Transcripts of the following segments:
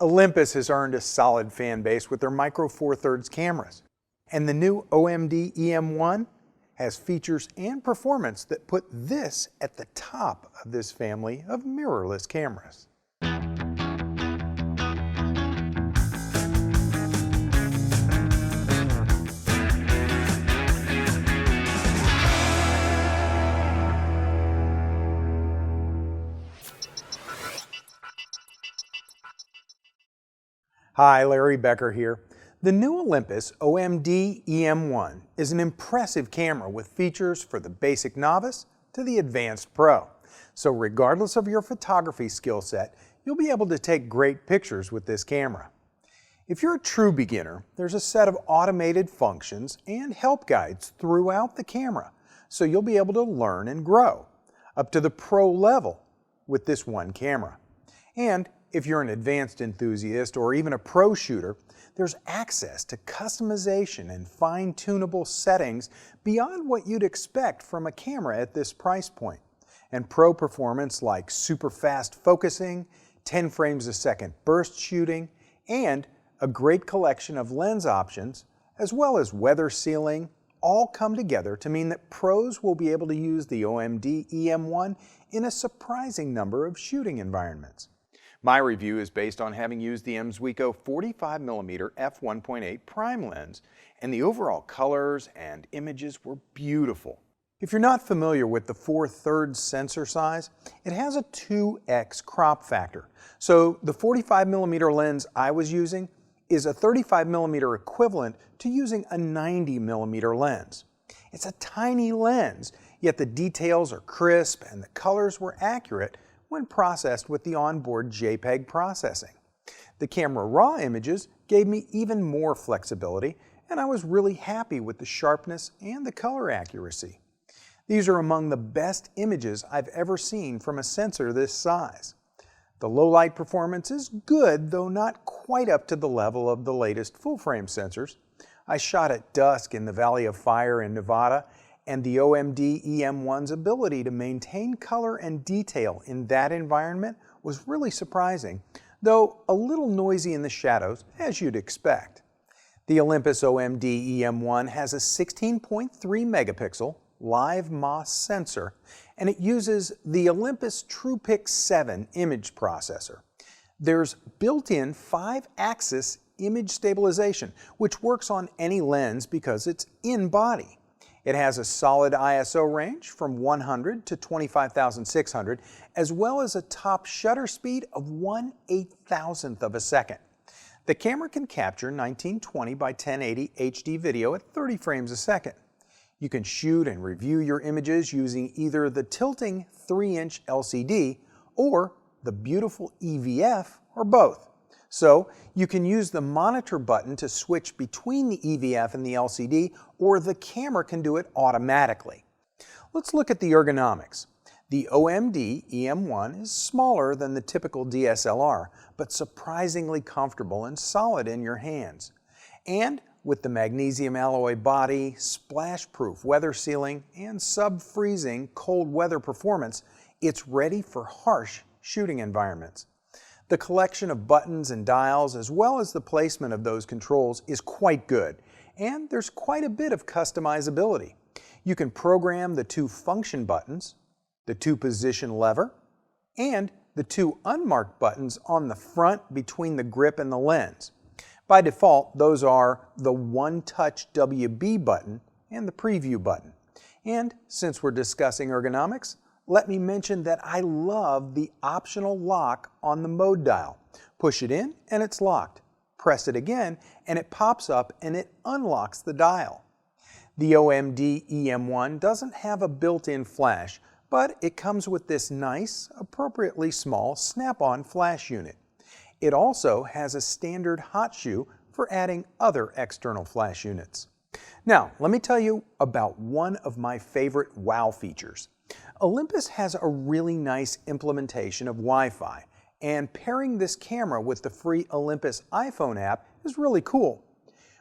Olympus has earned a solid fan base with their Micro Four Thirds cameras. And the new OMD EM1 has features and performance that put this at the top of this family of mirrorless cameras. Hi, Larry Becker here. The new Olympus OM-D EM1 is an impressive camera with features for the basic novice to the advanced pro. So regardless of your photography skill set, you'll be able to take great pictures with this camera. If you're a true beginner, there's a set of automated functions and help guides throughout the camera, so you'll be able to learn and grow up to the pro level with this one camera. And if you're an advanced enthusiast or even a pro shooter, there's access to customization and fine-tunable settings beyond what you'd expect from a camera at this price point. And pro performance like super fast focusing, 10 frames a second burst shooting, and a great collection of lens options, as well as weather sealing, all come together to mean that pros will be able to use the OMD EM1 in a surprising number of shooting environments. My review is based on having used the Emswico 45mm f1.8 prime lens, and the overall colors and images were beautiful. If you're not familiar with the 4/3 sensor size, it has a 2x crop factor. So the 45mm lens I was using is a 35mm equivalent to using a 90mm lens. It's a tiny lens, yet the details are crisp and the colors were accurate when processed with the onboard JPEG processing. The camera raw images gave me even more flexibility, and I was really happy with the sharpness and the color accuracy. These are among the best images I've ever seen from a sensor this size. The low light performance is good, though not quite up to the level of the latest full-frame sensors. I shot at dusk in the Valley of Fire in Nevada, and the OMD EM1's ability to maintain color and detail in that environment was really surprising, though a little noisy in the shadows, as you'd expect. The Olympus OMD EM1 has a 16.3 megapixel live MOS sensor, and it uses the Olympus TruePic 7 image processor. There's built-in 5-axis image stabilization, which works on any lens because it's in body. It has a solid ISO range from 100 to 25,600, as well as a top shutter speed of 1/8,000th of a second. The camera can capture 1920 by 1080 HD video at 30 frames a second. You can shoot and review your images using either the tilting 3-inch LCD or the beautiful EVF, or both. So you can use the monitor button to switch between the EVF and the LCD, or the camera can do it automatically. Let's look at the ergonomics. The OMD EM1 is smaller than the typical DSLR, but surprisingly comfortable and solid in your hands. And with the magnesium alloy body, splash-proof weather sealing, and sub-freezing cold weather performance, it's ready for harsh shooting environments. The collection of buttons and dials, as well as the placement of those controls, is quite good, and there's quite a bit of customizability. You can program the 2 function buttons, the 2 position lever, and the 2 unmarked buttons on the front between the grip and the lens. By default, those are the one-touch WB button and the preview button. And since we're discussing ergonomics, let me mention that I love the optional lock on the mode dial. Push it in and it's locked. Press it again and it pops up and it unlocks the dial. The OMD EM1 doesn't have a built-in flash, but it comes with this nice, appropriately small snap-on flash unit. It also has a standard hot shoe for adding other external flash units. Now, let me tell you about one of my favorite wow features. Olympus has a really nice implementation of Wi-Fi, and pairing this camera with the free Olympus iPhone app is really cool.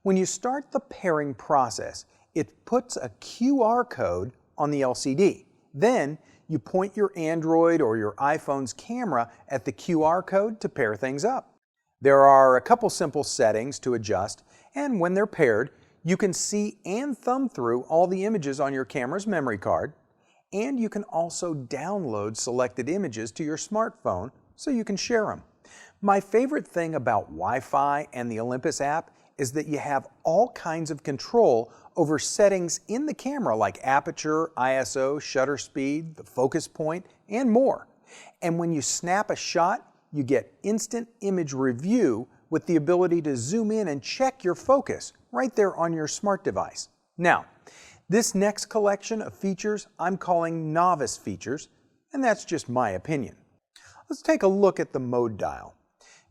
When you start the pairing process, it puts a QR code on the LCD. Then you point your Android or your iPhone's camera at the QR code to pair things up. There are a couple simple settings to adjust, and when they're paired, you can see and thumb through all the images on your camera's memory card, and you can also download selected images to your smartphone so you can share them. My favorite thing about Wi-Fi and the Olympus app is that you have all kinds of control over settings in the camera like aperture, ISO, shutter speed, the focus point, and more. And when you snap a shot, you get instant image review with the ability to zoom in and check your focus right there on your smart device. Now, this next collection of features I'm calling Novice features, and that's just my opinion. Let's take a look at the mode dial.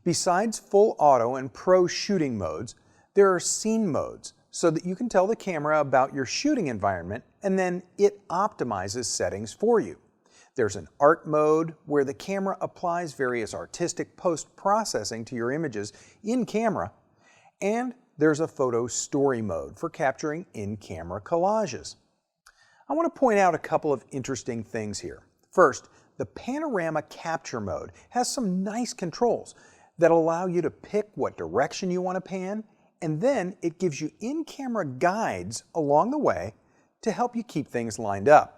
Besides full auto and pro shooting modes, there are scene modes so that you can tell the camera about your shooting environment and then it optimizes settings for you. There's an art mode where the camera applies various artistic post-processing to your images in camera, and there's a photo story mode for capturing in-camera collages. I want to point out a couple of interesting things here. First, the panorama capture mode has some nice controls that allow you to pick what direction you want to pan, and then it gives you in-camera guides along the way to help you keep things lined up.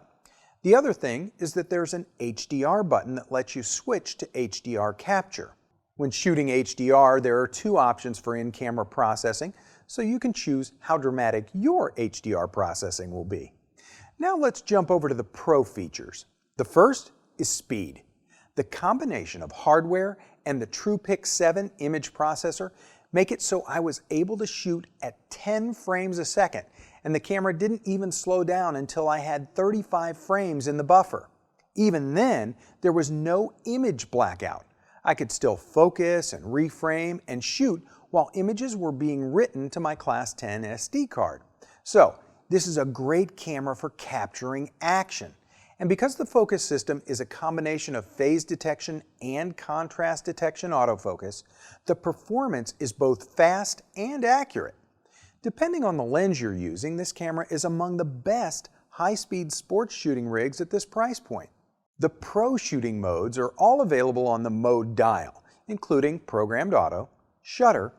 The other thing is that there's an HDR button that lets you switch to HDR capture. When shooting HDR, there are two options for in-camera processing, so you can choose how dramatic your HDR processing will be. Now let's jump over to the Pro features. The first is speed. The combination of hardware and the TruePic 7 image processor make it so I was able to shoot at 10 frames a second, and the camera didn't even slow down until I had 35 frames in the buffer. Even then, there was no image blackout. I could still focus and reframe and shoot while images were being written to my Class 10 SD card. So, this is a great camera for capturing action. And because the focus system is a combination of phase detection and contrast detection autofocus, the performance is both fast and accurate. Depending on the lens you're using, this camera is among the best high-speed sports shooting rigs at this price point. The Pro shooting modes are all available on the mode dial, including programmed auto, shutter,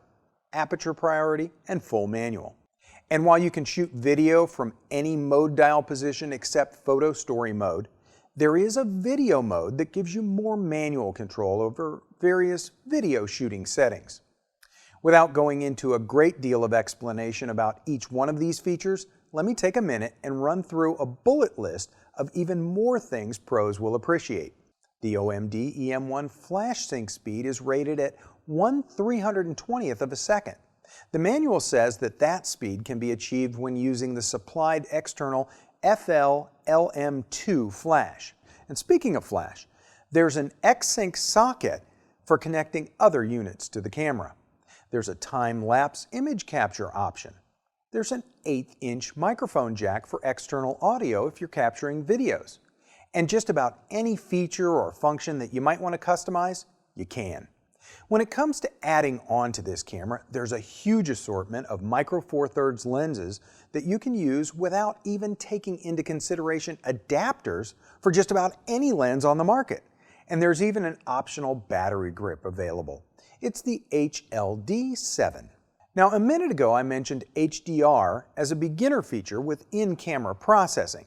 aperture priority, and full manual. And while you can shoot video from any mode dial position except photo story mode, there is a video mode that gives you more manual control over various video shooting settings. Without going into a great deal of explanation about each one of these features, let me take a minute and run through a bullet list of even more things pros will appreciate. The OMD EM1 flash sync speed is rated at 1/320th of a second. The manual says that that speed can be achieved when using the supplied external FL-LM2 flash. And speaking of flash, there's an X-Sync socket for connecting other units to the camera. There's a time-lapse image capture option. There's an 1/8" microphone jack for external audio if you're capturing videos. And just about any feature or function that you might want to customize, you can. When it comes to adding on to this camera, there's a huge assortment of micro four thirds lenses that you can use without even taking into consideration adapters for just about any lens on the market. And there's even an optional battery grip available. It's the HLD7. Now, a minute ago I mentioned HDR as a beginner feature with in-camera processing,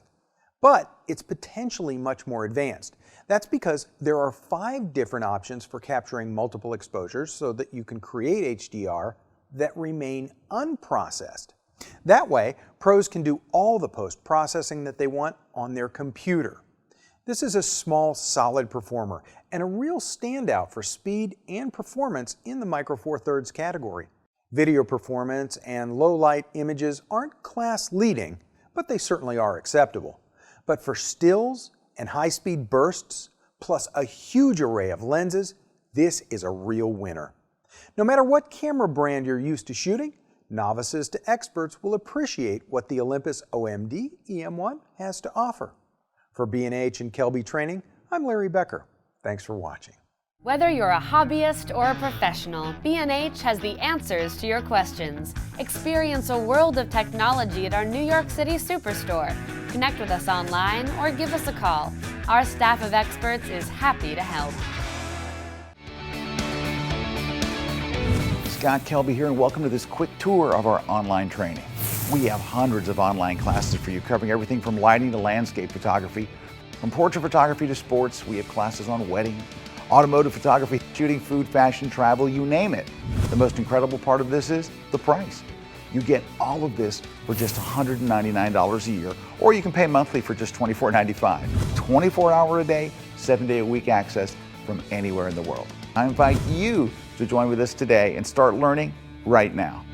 but it's potentially much more advanced. That's because there are 5 different options for capturing multiple exposures so that you can create HDR that remain unprocessed. That way, pros can do all the post-processing that they want on their computer. This is a small, solid performer and a real standout for speed and performance in the Micro Four Thirds category. Video performance and low-light images aren't class-leading, but they certainly are acceptable. But for stills and high-speed bursts, plus a huge array of lenses, this is a real winner. No matter what camera brand you're used to shooting, novices to experts will appreciate what the Olympus OM-D EM1 has to offer. For B&H and Kelby Training, I'm Larry Becker. Thanks for watching. Whether you're a hobbyist or a professional, B&H has the answers to your questions. Experience a world of technology at our New York City Superstore. Connect with us online or give us a call. Our staff of experts is happy to help. Scott Kelby here, and welcome to this quick tour of our online training. We have hundreds of online classes for you, covering everything from lighting to landscape photography. From portrait photography to sports, we have classes on wedding, automotive photography, shooting, food, fashion, travel, you name it. The most incredible part of this is the price. You get all of this for just $199 a year, or you can pay monthly for just $24.95. 24-hour a day, 7-day a week access from anywhere in the world. I invite you to join with us today and start learning right now.